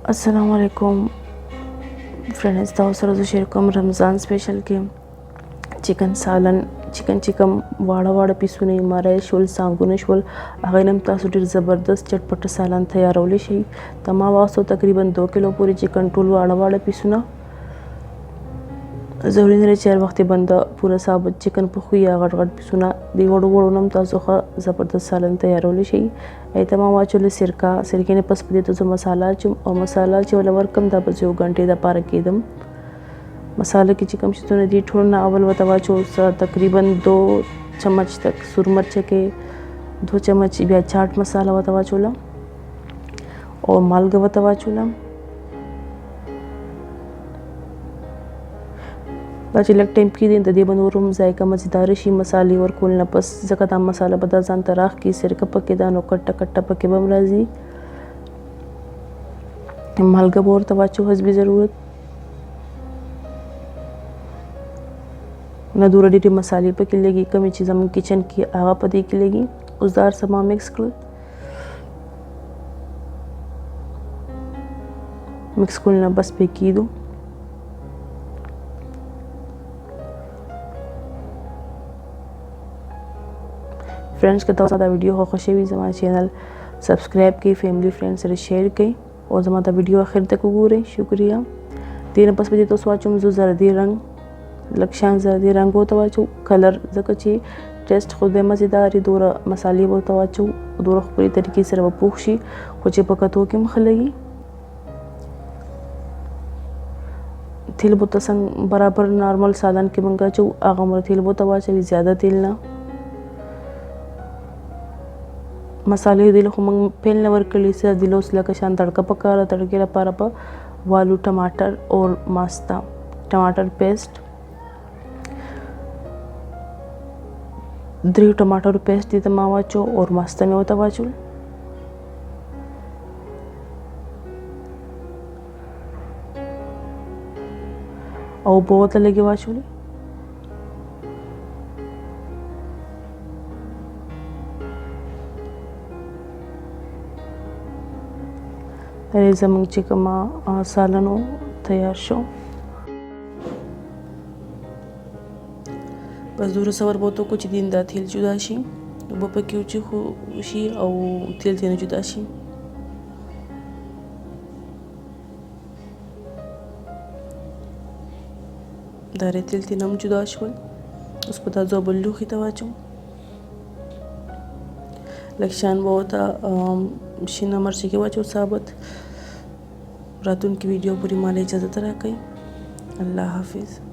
अस्सलाम वालेकुम फ्रेंड्स, तاسو سره زه شیر کوم رمضان سپیشل کې چکن سالن چکم واړه پیسونه ماره شول سانګونه شول. هغه نم تاسو ډیر زبردست چټپټ سالن تیارول شي. تما واسو تقریبا 2 کیلو پوری چکن ټول واړه پیسونه ضروري نه چې هر وخت بنده پورا ثابت چکن په خو یا غټ پیسونه دی وړو نم تاسو ښه زبردست سالن تیارول شي. ایته ما واچول سرکه نه پس پدې ته مساله او مساله چې ولور کم د 2 غنټې د پاره کېدم. مساله کې چې کم شتونه دي ټول نه اول وته واچو تقریبا 2 چمچ تک سور مرچ کې 2 چمچ بیا چاټ مساله وته واچولا او مالګه وته واچولا. دا چې لږ ټایم کې دي د دې بنورم ذایقه مزیدار شي. مسالې ورکول نه پس ځکه دا مساله به دا ځان ته راخ کې سرکه پکې دا نو کټه پکې بم راځي. مالګه به ورته واچو حسب ضرورت. نه دوره ډېرې مسالې پکې لګي کمې چې زموږ کچن کې هغه په دې کې لګي. اوس دا هر څه ما مکس کړل. مکس کول نه بس پې کېدو. फ्रेंड्स के तौर वीडियो हो खुशी भी हमारे चैनल सब्सक्राइब की फैमिली फ्रेंड से शेयर की और हमारा वीडियो आखिर तक गुरे शुक्रिया. तीन पस बजे तो स्वाचुम जो जर्दी रंग लक्षान जर्दी रंग हो तवाचु कलर जकची टेस्ट खुद मज़ेदार दूर मसाले वो तवाचु दूर पूरी तरीके से वो पूछी कुछ पकतो के मखलगी तेल बोता संग बराबर नॉर्मल सालन के मंगा चु आगमर तेल बोता वाचे ज़्यादा तेल ना मसाले दिल खो मंग पेल नवर कली से दिलोस लगा शान तड़का पकारा तड़के ला पारा पा वालू टमाटर और मास्ता टमाटर पेस्ट 3 टमाटर पेस्ट दी तमा वाचो और मास्ता में होता वाचो. और बहुत लगे वाचो زموږ چې کومه سالنو تیار شو. بس دوره سور بوتو کو چې دین دا تیل جدا شي وب پکې چې خو شي او تیل تینه جدا شي. دا تیل تینه هم جدا شول. اوس په دا ځو بلو خې ته واچو لکشان بوتا شینا مرچ کې واچو ثابت. راتون کی ویڈیو پوری مالی اجازت راکړئ. الله حافظ.